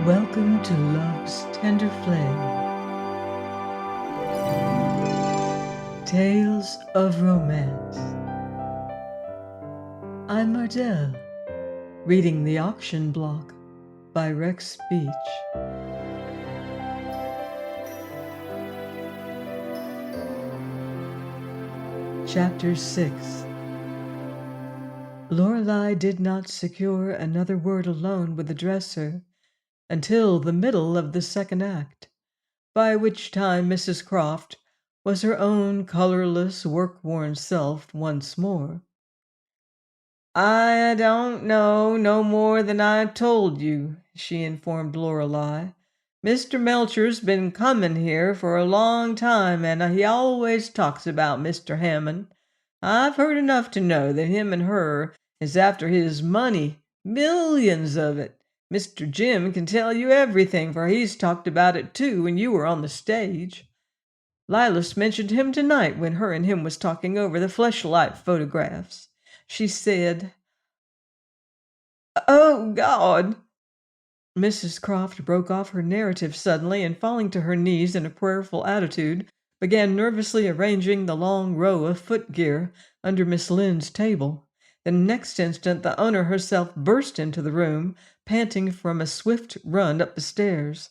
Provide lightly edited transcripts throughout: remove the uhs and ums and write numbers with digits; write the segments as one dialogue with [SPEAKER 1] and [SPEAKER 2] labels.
[SPEAKER 1] Welcome to Love's Tender Flame. Tales of Romance. I'm Mardell, reading The Auction Block by Rex Beach. Chapter 6. Lorelei did not secure another word alone with the dresser until the middle of the second act, by which time Mrs. Croft was her own colorless, work-worn self once more. "I don't know no more than I told you," she informed Lorelei. "Mr. Melcher's been comin' here for a long time, and he always talks about Mr. Hammond. I've heard enough to know that him and her is after his money, millions of it. Mr. Jim can tell you everything, for he's talked about it too when you were on the stage. Lilas mentioned him tonight when her and him was talking over the fleshlight photographs. She said—" "Oh, God!" Mrs. Croft broke off her narrative suddenly and, falling to her knees in a prayerful attitude, began nervously arranging the long row of footgear under Miss Lynn's table. The next instant the owner herself burst into the room, panting from a swift run up the stairs.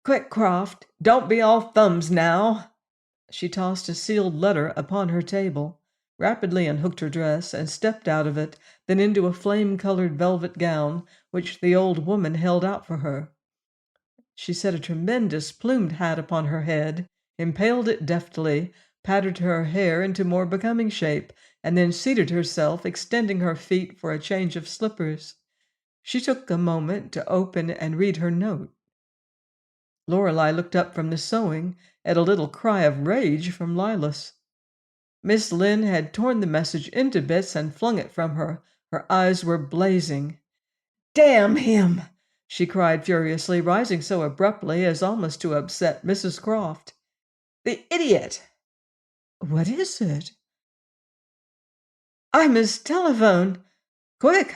[SPEAKER 1] "Quick, Croft! Don't be all thumbs now!" She tossed a sealed letter upon her table, rapidly unhooked her dress, and stepped out of it, then into a flame-colored velvet gown which the old woman held out for her. She set a tremendous plumed hat upon her head, impaled it deftly, patted her hair into more becoming shape, and then seated herself, extending her feet for a change of slippers. She took a moment to open and read her note. Lorelei looked up from the sewing at a little cry of rage from Lilas. Miss Lynn had torn the message into bits and flung it from her. Her eyes were blazing. "Damn him!" she cried furiously, rising so abruptly as almost to upset Mrs. Croft. "The idiot!" "What is it?" "I must telephone. Quick!"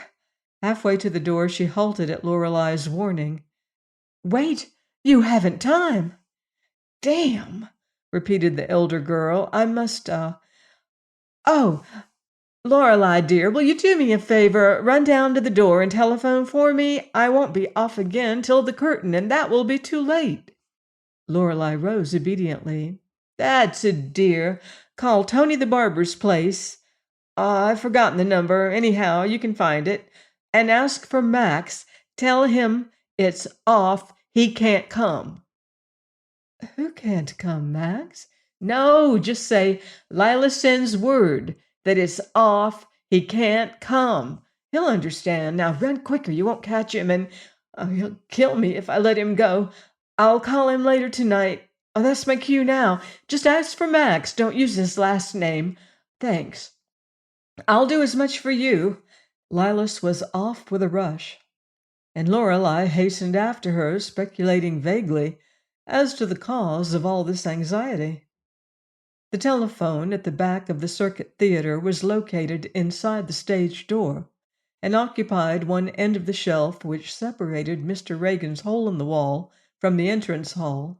[SPEAKER 1] Halfway to the door she halted at Lorelei's warning. "Wait! You haven't time!" "Damn!" repeated the elder girl. "I must, Oh, Lorelei, dear, will you do me a favor? Run down to the door and telephone for me. I won't be off again till the curtain, and that will be too late." Lorelei rose obediently. "That's a dear. Call Tony the barber's place. I've forgotten the number. Anyhow, you can find it. And ask for Max. Tell him it's off. He can't come." "Who can't come, Max?" "No, just say, Lilas sends word that it's off. He can't come. He'll understand. Now run quicker. You won't catch him, and he'll kill me if I let him go. I'll call him later tonight. Oh, that's my cue now. Just ask for Max. Don't use his last name. Thanks. I'll do as much for you." Lilas was off with a rush, and Lorelei hastened after her, speculating vaguely as to the cause of all this anxiety. The telephone at the back of the Circuit Theater was located inside the stage door and occupied one end of the shelf which separated Mr. Reagan's hole-in-the-wall from the entrance hall.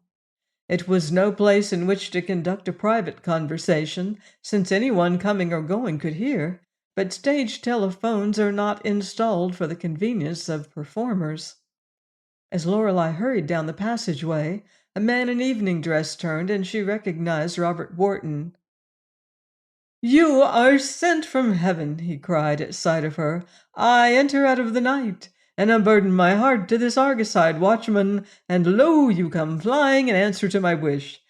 [SPEAKER 1] It was no place in which to conduct a private conversation, since anyone coming or going could hear, but stage telephones are not installed for the convenience of performers. As Lorelei hurried down the passageway, a man in evening dress turned, and she recognized Robert Wharton. "You are sent from heaven," he cried at sight of her. "I enter out of the night, and unburden my heart to this Argoside watchman, and lo, you come flying in answer to my wish.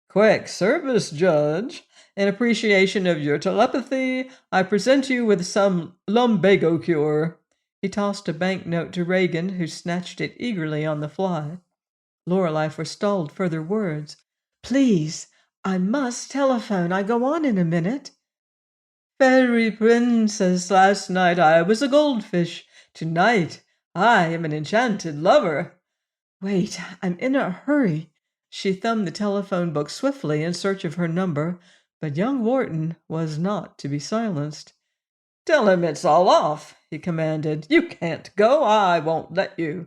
[SPEAKER 1] Quick service, Judge. In appreciation of your telepathy, I present you with some lumbago cure." He tossed a banknote to Reagan, who snatched it eagerly on the fly. Lorelei forestalled further words. "Please, I must telephone. I go on in a minute." "Fairy princess, last night I was a goldfish. Tonight I am an enchanted lover." "Wait, I'm in a hurry." She thumbed the telephone book swiftly in search of her number, but young Wharton was not to be silenced. Tell him it's all off, he commanded. You can't go. I won't let you.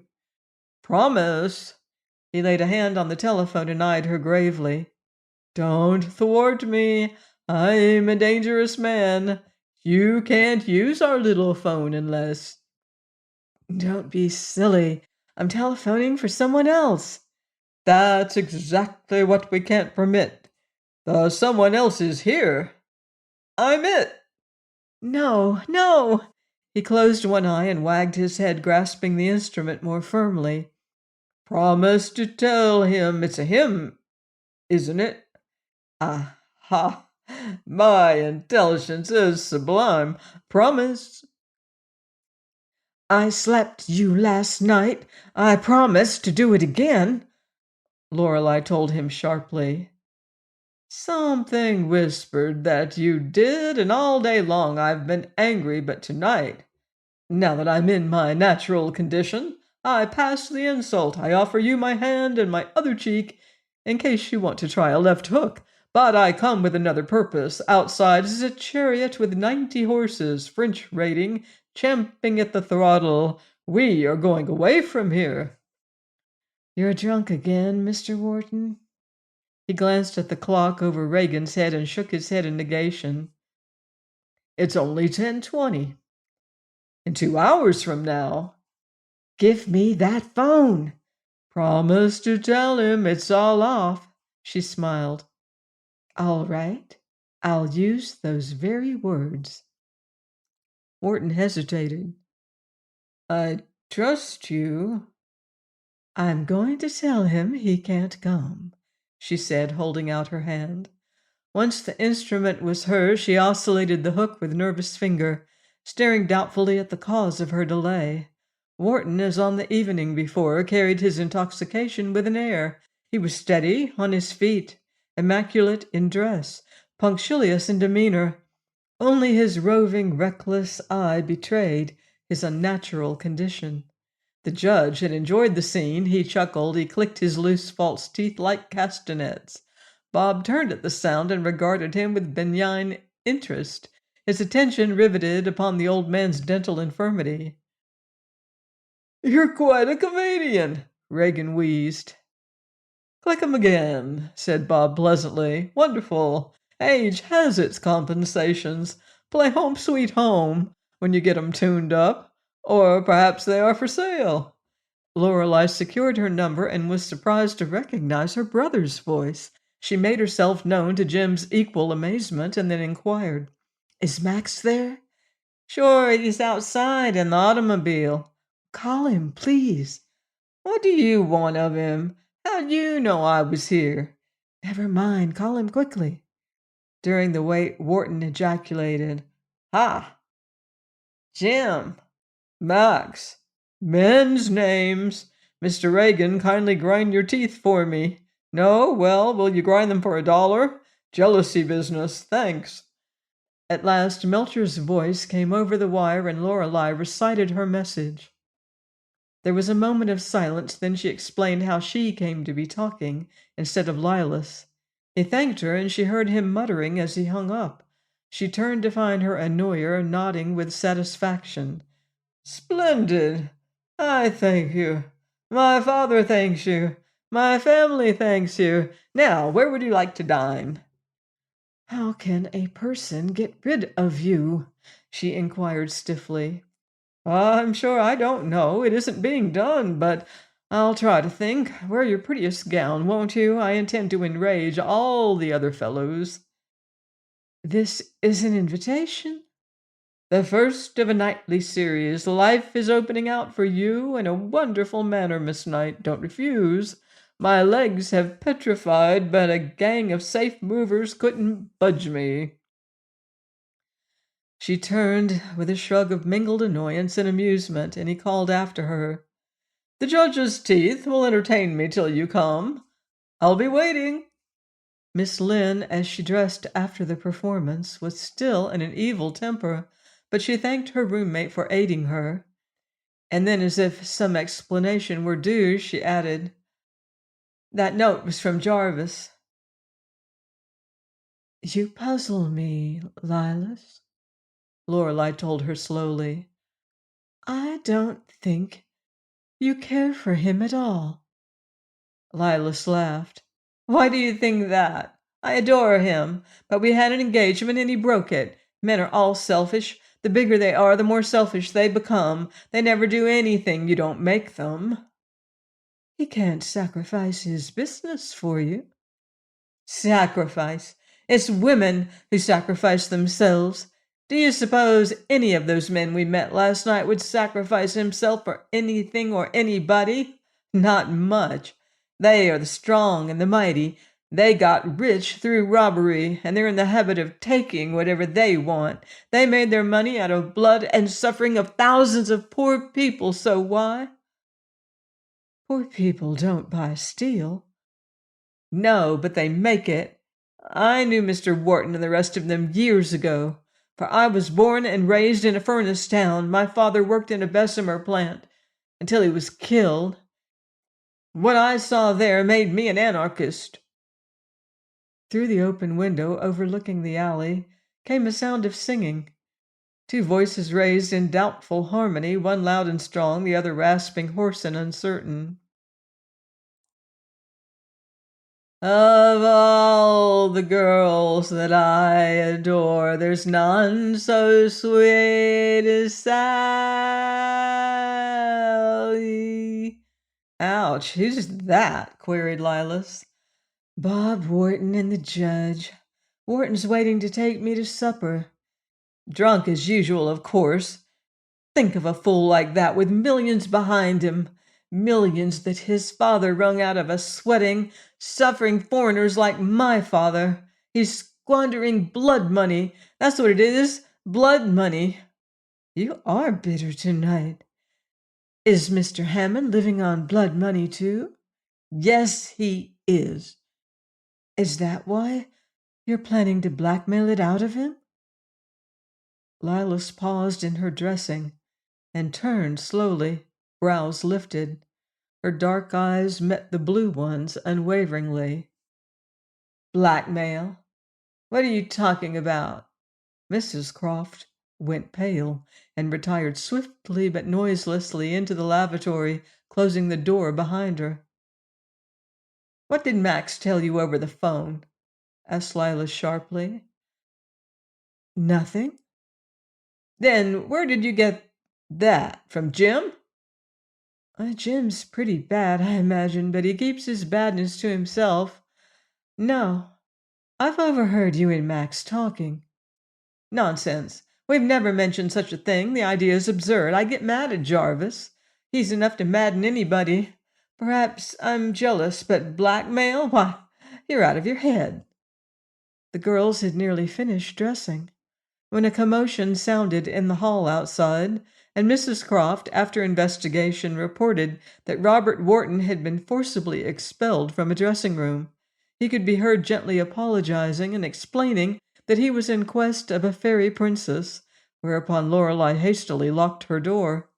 [SPEAKER 1] Promise. He laid a hand on the telephone and eyed her gravely. Don't thwart me. I'm a dangerous man. You can't use our little phone unless... Don't be silly. I'm telephoning for someone else. That's exactly what we can't permit. The someone else is here. I'm it. No, no. He closed one eye and wagged his head, grasping the instrument more firmly. Promise to tell him it's a him, isn't it? Ha! My intelligence is sublime. Promise. I slapped you last night. I promise to do it again, Lorelei told him sharply. Something whispered that you did, and all day long I've been angry, but tonight, now that I'm in my natural condition, I pass the insult. I offer you my hand and my other cheek in case you want to try a left hook. But I come with another purpose. Outside is a chariot with 90 horses, French rating, champing at the throttle. We are going away from here. You're drunk again, Mr. Wharton? He glanced at the clock over Reagan's head and shook his head in negation. It's only 10:20. In 2 hours from now. Give me that phone. Promise to tell him it's all off, she smiled. All right. I'll use those very words. Wharton hesitated. I trust you. I'm going to tell him he can't come, she said, holding out her hand. Once the instrument was hers, she oscillated the hook with nervous finger, staring doubtfully at the cause of her delay. Wharton, as on the evening before, carried his intoxication with an air. He was steady on his feet, immaculate in dress, punctilious in demeanor. Only his roving, reckless eye betrayed his unnatural condition. The judge had enjoyed the scene. He chuckled. He clicked his loose false teeth like castanets. Bob turned at the sound and regarded him with benign interest, his attention riveted upon the old man's dental infirmity. You're quite a comedian, Reagan wheezed. Click 'em again, said Bob pleasantly. Wonderful. Age has its compensations. Play Home Sweet Home when you get 'em tuned up. Or perhaps they are for sale. Lorelei secured her number and was surprised to recognize her brother's voice. She made herself known to Jim's equal amazement and then inquired, Is Max there? Sure, he's outside in the automobile. Call him, please. What do you want of him? How'd you know I was here? Never mind, call him quickly. During the wait, Wharton ejaculated, Ha! Jim! Max! Men's names! Mr. Reagan, kindly grind your teeth for me. No? Well, will you grind them for $1? Jealousy business, thanks. At last Melcher's voice came over the wire and Lorelei recited her message. There was a moment of silence, then she explained how she came to be talking instead of Lilas. He thanked her, and she heard him muttering as he hung up. She turned to find her annoyer nodding with satisfaction. Splendid! I thank you. My father thanks you. My family thanks you. Now, where would you like to dine? How can a person get rid of you? She inquired stiffly. I'm sure I don't know. It isn't being done, but I'll try to think. Wear your prettiest gown, won't you? I intend to enrage all the other fellows. This is an invitation? The first of a nightly series. Life is opening out for you in a wonderful manner, Miss Knight. Don't refuse. My legs have petrified, but a gang of safe movers couldn't budge me. She turned with a shrug of mingled annoyance and amusement, and he called after her, The judge's teeth will entertain me till you come. I'll be waiting. Miss Lynn, as she dressed after the performance, was still in an evil temper, but she thanked her roommate for aiding her. And then, as if some explanation were due, she added, That note was from Jarvis. You puzzle me, Lilas. Lorelei told her slowly. I don't think you care for him at all. Lilas laughed. Why do you think that? I adore him, but we had an engagement and he broke it. Men are all selfish. The bigger they are, the more selfish they become. They never do anything you don't make them. He can't sacrifice his business for you. Sacrifice. It's women who sacrifice themselves. Do you suppose any of those men we met last night would sacrifice himself for anything or anybody? Not much. They are the strong and the mighty. They got rich through robbery, and they're in the habit of taking whatever they want. They made their money out of blood and suffering of thousands of poor people, so why? Poor people don't buy steel. No, but they make it. I knew Mr. Wharton and the rest of them years ago, for I was born and raised in a furnace town. My father worked in a Bessemer plant until he was killed. What I saw there made me an anarchist. Through the open window overlooking the alley came a sound of singing. Two voices raised in doubtful harmony, one loud and strong, the other rasping, hoarse, and uncertain. Of all the girls that I adore, there's none so sweet as Sally. Ouch, who's that? Queried Lilas. Bob Wharton and the judge. Wharton's waiting to take me to supper. Drunk as usual, of course. Think of a fool like that with millions behind him. Millions that his father wrung out of us sweating, suffering foreigners like my father. He's squandering blood money. That's what it is, blood money. You are bitter tonight. Is Mr. Hammond living on blood money too? Yes, he is. Is that why you're planning to blackmail it out of him? Lilas paused in her dressing and turned slowly, brows lifted. Her dark eyes met the blue ones unwaveringly. Blackmail? What are you talking about? Mrs. Croft went pale and retired swiftly but noiselessly into the lavatory, closing the door behind her. What did Max tell you over the phone? Asked Lilas sharply. Nothing. Then where did you get that? From Jim? Jim's pretty bad, I imagine, but he keeps his badness to himself. No, I've overheard you and Max talking. Nonsense. We've never mentioned such a thing. The idea is absurd. I get mad at Jarvis. He's enough to madden anybody. Perhaps I'm jealous, but blackmail? Why, you're out of your head. The girls had nearly finished dressing when a commotion sounded in the hall outside, and Mrs. Croft, after investigation, reported that Robert Wharton had been forcibly expelled from a dressing room. He could be heard gently apologizing and explaining that he was in quest of a fairy princess, whereupon Lorelei hastily locked her door.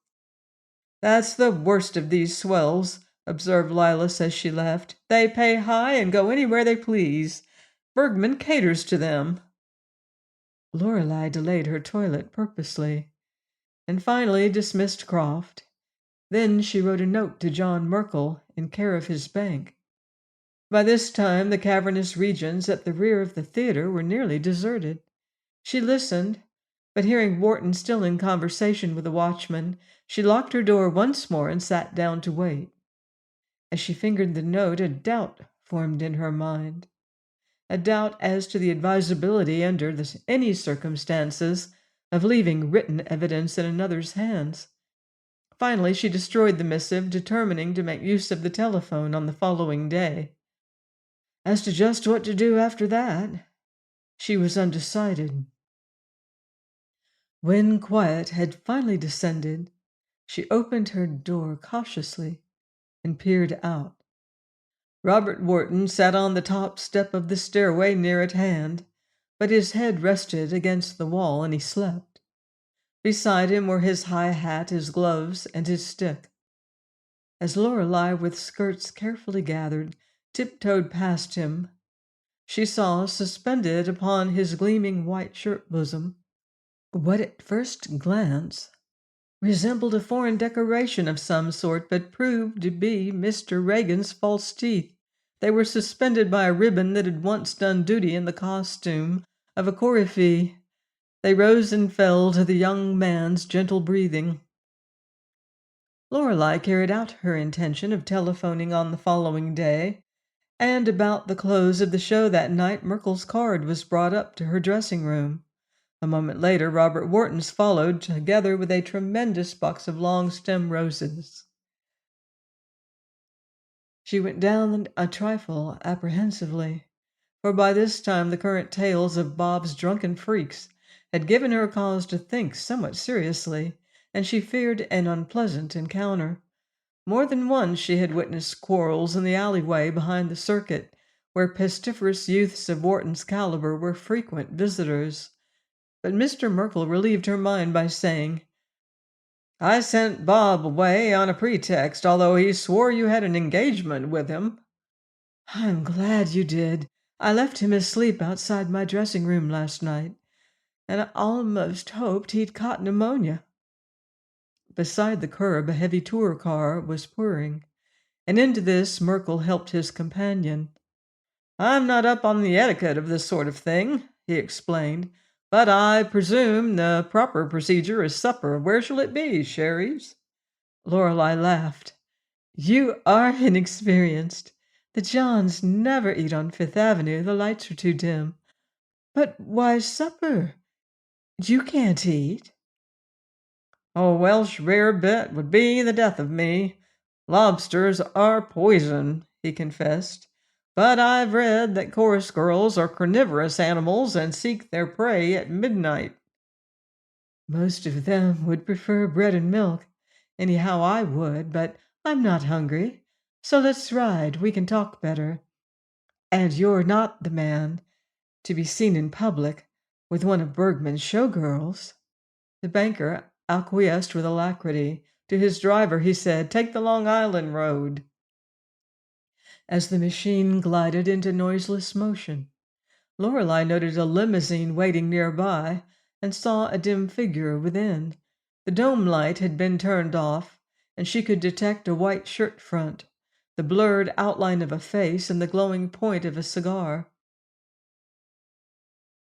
[SPEAKER 1] That's the worst of these swells, observed Lilas as she left. They pay high and go anywhere they please. Bergman caters to them. Lorelei delayed her toilet purposely, and finally dismissed Croft. Then she wrote a note to John Merkel in care of his bank. By this time the cavernous regions at the rear of the theater were nearly deserted. She listened, but hearing Wharton still in conversation with the watchman, she locked her door once more and sat down to wait. As she fingered the note, a doubt formed in her mind. A doubt as to the advisability under any circumstances of leaving written evidence in another's hands. Finally, she destroyed the missive, determining to make use of the telephone on the following day. As to just what to do after that, she was undecided. When quiet had finally descended, she opened her door cautiously and peered out. Robert Wharton sat on the top step of the stairway near at hand, but his head rested against the wall and he slept. Beside him were his high hat, his gloves, and his stick. As Lorelei, with skirts carefully gathered, tiptoed past him, she saw, suspended upon his gleaming white shirt bosom, What at first glance resembled a foreign decoration of some sort, but proved to be Mr. Reagan's false teeth. They were suspended by a ribbon that had once done duty in the costume of a coryphée. They rose and fell to the young man's gentle breathing. Lorelei carried out her intention of telephoning on the following day, and about the close of the show that night Merkel's card was brought up to her dressing room. A moment later, Robert Wharton's followed, together with a tremendous box of long-stem roses. She went down a trifle apprehensively, for by this time the current tales of Bob's drunken freaks had given her cause to think somewhat seriously, and she feared an unpleasant encounter. More than once she had witnessed quarrels in the alleyway behind the circuit, where pestiferous youths of Wharton's caliber were frequent visitors. But Mr. Merkel relieved her mind by saying, "I sent Bob away on a pretext, although he swore you had an engagement with him." "I'm glad you did. I left him asleep outside my dressing room last night, and I almost hoped he'd caught pneumonia." Beside the curb, a heavy tour car was purring, and into this Merkel helped his companion. "I'm not up on the etiquette of this sort of thing," he explained, "but I presume the proper procedure is supper. Where shall it be, Sherry's?" Lorelei laughed. "You are inexperienced. The Johns never eat on Fifth Avenue. The lights are too dim." "But why supper? You can't eat." "A Welsh rarebit would be the death of me. Lobsters are poison," he confessed. "But I've read that chorus girls are carnivorous animals and seek their prey at midnight." "Most of them would prefer bread and milk. Anyhow, I would, but I'm not hungry. So let's ride. We can talk better. And you're not the man to be seen in public with one of Bergman's showgirls." The banker acquiesced with alacrity. To his driver he said, "Take the Long Island road." As the machine glided into noiseless motion, Lorelei noted a limousine waiting nearby and saw a dim figure within. The dome light had been turned off, and she could detect a white shirt front, the blurred outline of a face, and the glowing point of a cigar.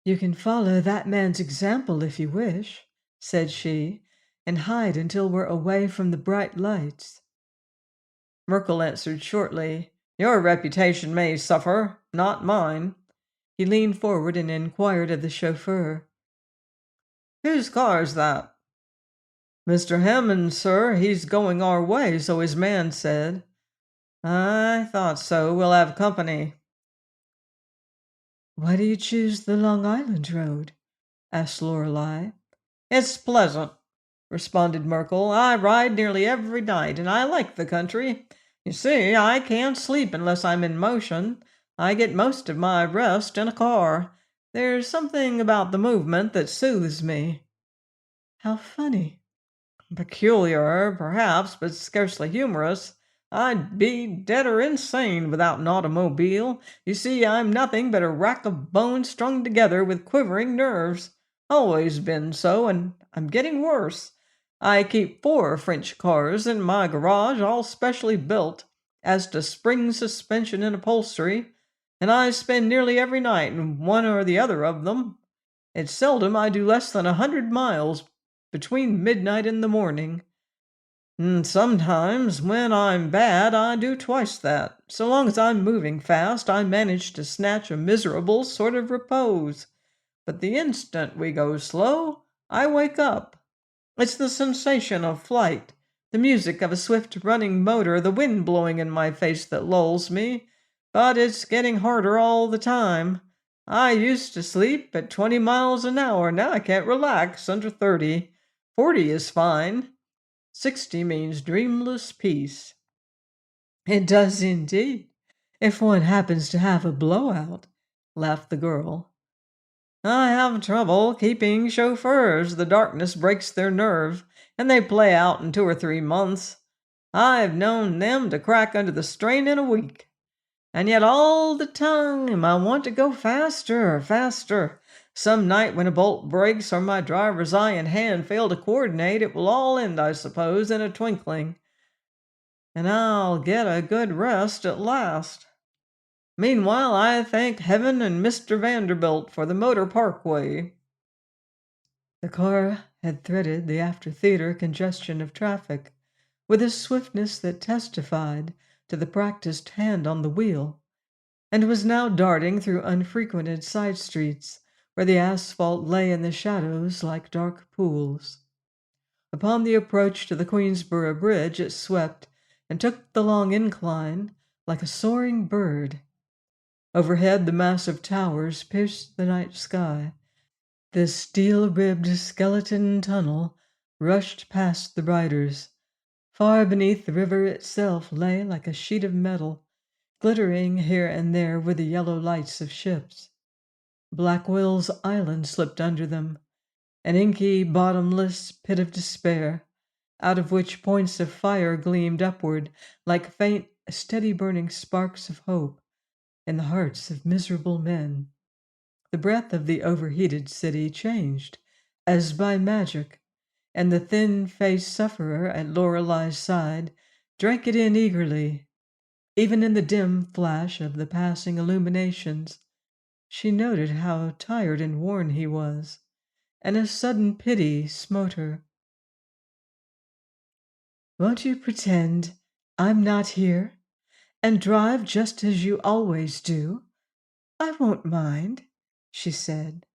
[SPEAKER 1] "You can follow that man's example if you wish," said she, "and hide until we're away from the bright lights." Merkel answered shortly, "Your reputation may suffer, not mine." He leaned forward and inquired of the chauffeur, "Whose car's that?" "Mr. Hammond's, sir. He's going our way, so his man said." "I thought so. We'll have company." "Why do you choose the Long Island road?" asked Lorelei. "It's pleasant," responded Merkel. "I ride nearly every night, and I like the country. You see, I can't sleep unless I'm in motion. I get most of my rest in a car. There's something about the movement that soothes me." "How funny." "Peculiar, perhaps, but scarcely humorous. I'd be dead or insane without an automobile. You see, I'm nothing but a rack of bones strung together with quivering nerves. Always been so, and I'm getting worse. I keep 4 French cars in my garage, all specially built as to spring suspension and upholstery, and I spend nearly every night in one or the other of them. It's seldom I do less than 100 miles between midnight and the morning. And sometimes, when I'm bad, I do twice that. So long as I'm moving fast, I manage to snatch a miserable sort of repose. But the instant we go slow, I wake up. It's the sensation of flight, the music of a swift running motor, the wind blowing in my face that lulls me. But it's getting harder all the time. I used to sleep at 20 miles an hour. Now I can't relax under 30. 40 is fine. 60 means dreamless peace." "It does indeed, if one happens to have a blowout," laughed the girl. "I have trouble keeping chauffeurs. The darkness breaks their nerve, and they play out in 2 or 3 months. I've known them to crack under the strain in a week. And yet all the time I want to go faster, faster. Some night when a bolt breaks or my driver's eye and hand fail to coordinate, it will all end, I suppose, in a twinkling. And I'll get a good rest at last. Meanwhile, I thank heaven and Mr. Vanderbilt for the motor parkway." The car had threaded the after-theater congestion of traffic with a swiftness that testified to the practiced hand on the wheel, and was now darting through unfrequented side streets where the asphalt lay in the shadows like dark pools. Upon the approach to the Queensboro Bridge it swept and took the long incline like a soaring bird. Overhead the massive towers pierced the night sky. The steel-ribbed skeleton tunnel rushed past the riders. Far beneath, the river itself lay like a sheet of metal, glittering here and there with the yellow lights of ships. Blackwell's Island slipped under them, an inky, bottomless pit of despair, out of which points of fire gleamed upward like faint, steady-burning sparks of hope in the hearts of miserable men. The breath of the overheated city changed, as by magic, and the thin-faced sufferer at Lorelei's side drank it in eagerly. Even in the dim flash of the passing illuminations, she noted how tired and worn he was, and a sudden pity smote her. "Won't you pretend I'm not here, and drive just as you always do? I won't mind," she said.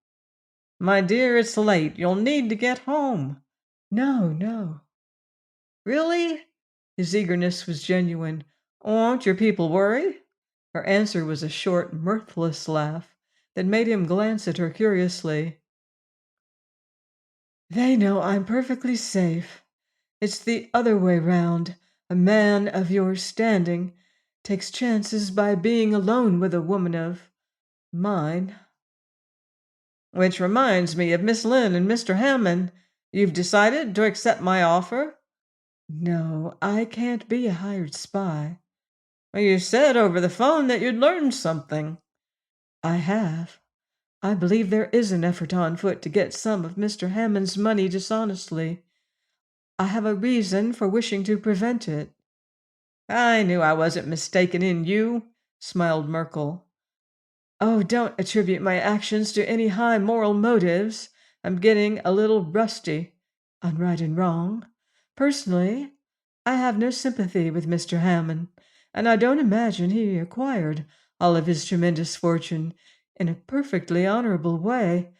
[SPEAKER 1] "My dear, it's late. You'll need to get home." "No, no." "Really?" His eagerness was genuine. "Won't your people worry?" Her answer was a short, mirthless laugh that made him glance at her curiously. "They know I'm perfectly safe. It's the other way round. A man of your standing takes chances by being alone with a woman of mine." "Which reminds me of Miss Lynn and Mr. Hammond. You've decided to accept my offer?" "No, I can't be a hired spy." "Well, you said over the phone that you'd learned something." "I have. I believe there is an effort on foot to get some of Mr. Hammond's money dishonestly. I have a reason for wishing to prevent it." "I knew I wasn't mistaken in you," smiled Merkel. "Oh, don't attribute my actions to any high moral motives. I'm getting a little rusty on right and wrong. Personally, I have no sympathy with Mr. Hammond, and I don't imagine he acquired all of his tremendous fortune in a perfectly honorable way.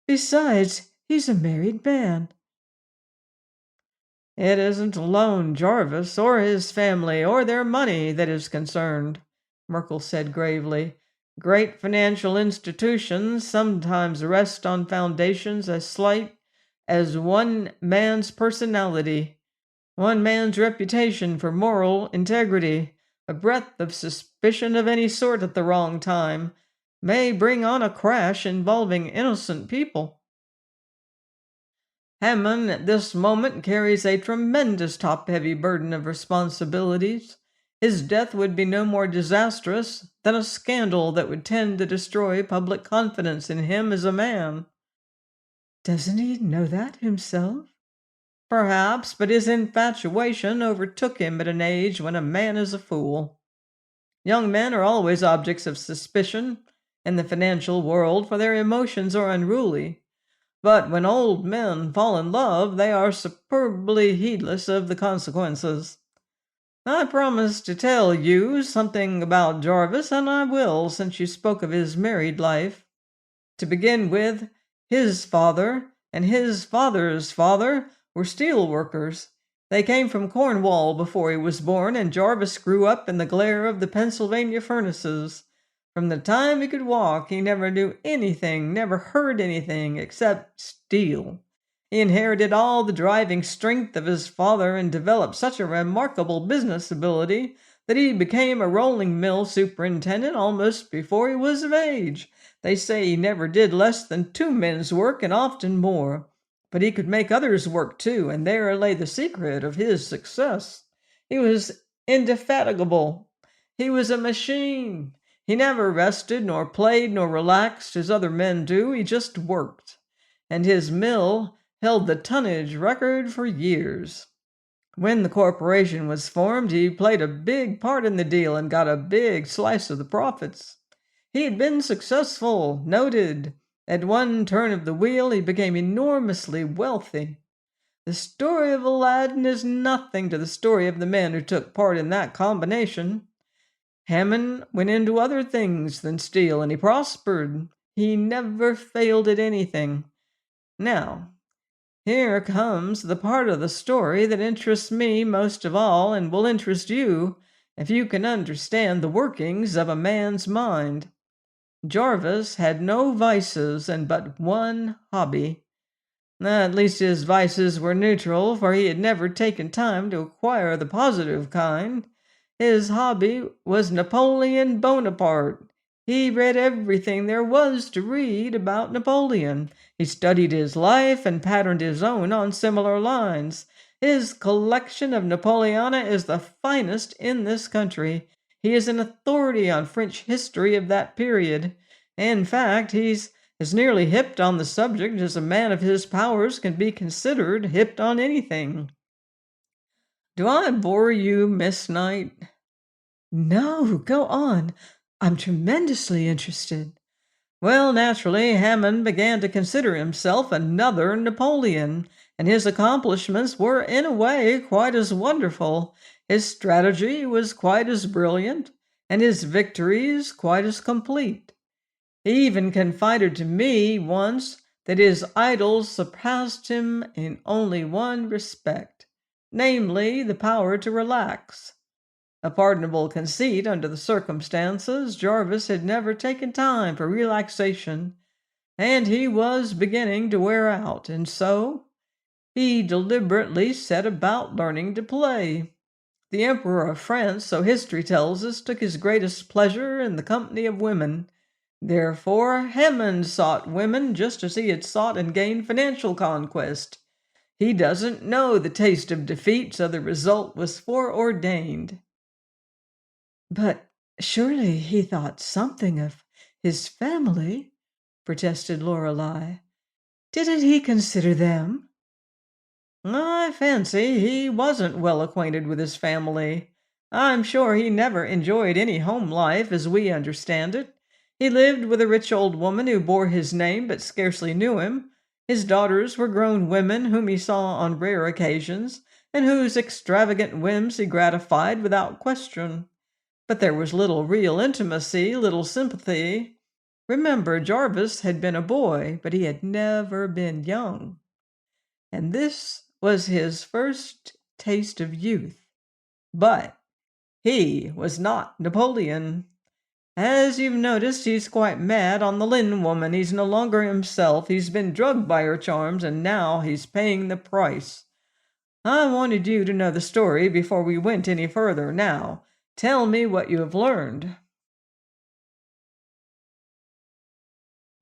[SPEAKER 1] Besides, he's a married man." "It isn't alone Jarvis or his family or their money that is concerned," Merkel said gravely. "Great financial institutions sometimes rest on foundations as slight as one man's personality, one man's reputation for moral integrity. A breath of suspicion of any sort at the wrong time may bring on a crash involving innocent people. Hammond at this moment carries a tremendous top-heavy burden of responsibilities. His death would be no more disastrous than a scandal that would tend to destroy public confidence in him as a man." "Doesn't he know that himself?" "Perhaps, but his infatuation overtook him at an age when a man is a fool. Young men are always objects of suspicion in the financial world, for their emotions are unruly. But when old men fall in love, they are superbly heedless of the consequences. I promised to tell you something about Jarvis, and I will, since you spoke of his married life. To begin with, his father and his father's father were steel workers. They came from Cornwall before he was born, and Jarvis grew up in the glare of the Pennsylvania furnaces. From the time he could walk, he never knew anything, never heard anything except steel. He inherited all the driving strength of his father and developed such a remarkable business ability that he became a rolling mill superintendent almost before he was of age. They say he never did less than 2 men's work, and often more. But he could make others work too, and there lay the secret of his success. He was indefatigable. He was a machine. He never rested, nor played, nor relaxed as other men do. He just worked. And his mill held the tonnage record for years. When the corporation was formed, he played a big part in the deal and got a big slice of the profits. He had been successful, noted. At one turn of the wheel, he became enormously wealthy. The story of Aladdin is nothing to the story of the men who took part in that combination. Hammond went into other things than steel, and he prospered. He never failed at anything. Now, here comes the part of the story that interests me most of all and will interest you if you can understand the workings of a man's mind. Jarvis had no vices and but one hobby. At least his vices were neutral, for he had never taken time to acquire the positive kind. His hobby was Napoleon Bonaparte. He read everything there was to read about Napoleon. He studied his life and patterned his own on similar lines. His collection of Napoleana is the finest in this country. He is an authority on French history of that period. In fact, he's as nearly hipped on the subject as a man of his powers can be considered hipped on anything. Do I bore you, Miss Knight?
[SPEAKER 2] No, go on. I'm tremendously interested.
[SPEAKER 1] Well, naturally, Hammond began to consider himself another Napoleon, and his accomplishments were in a way quite as wonderful. His strategy was quite as brilliant, and his victories quite as complete. He even confided to me once that his idols surpassed him in only one respect, namely the power to relax. A pardonable conceit under the circumstances. Jarvis had never taken time for relaxation, and he was beginning to wear out, and so he deliberately set about learning to play. The Emperor of France, so history tells us, took his greatest pleasure in the company of women. Therefore, Hammond sought women just as he had sought and gained financial conquest. He doesn't know the taste of defeat, so the result was foreordained.
[SPEAKER 2] But surely he thought something of his family, protested Lorelei. Didn't he consider them?
[SPEAKER 1] I fancy he wasn't well acquainted with his family. I'm sure he never enjoyed any home life as we understand it. He lived with a rich old woman who bore his name but scarcely knew him. His daughters were grown women whom he saw on rare occasions, and whose extravagant whims he gratified without question. But there was little real intimacy, little sympathy. Remember, Jarvis had been a boy, but he had never been young. And this was his first taste of youth. But he was not Napoleon. As you've noticed, he's quite mad on the Lynn woman. He's no longer himself. He's been drugged by her charms, and now he's paying the price. I wanted you to know the story before we went any further. Now, tell me what you have learned.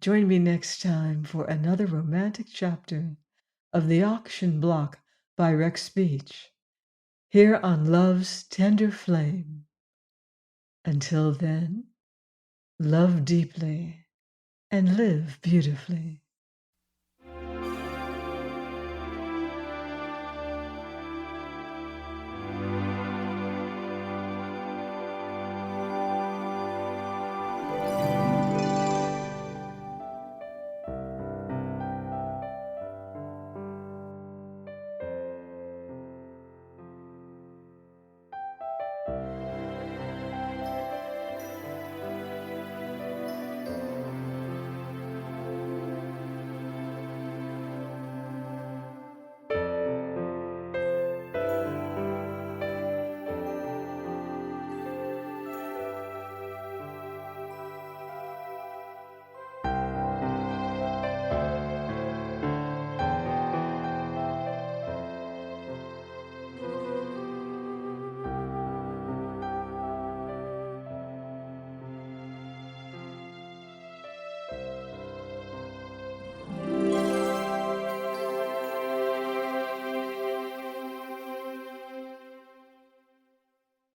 [SPEAKER 2] Join me next time for another romantic chapter of The Auction Block by Rex Beach, here on Love's Tender Flame. Until then, love deeply and live beautifully.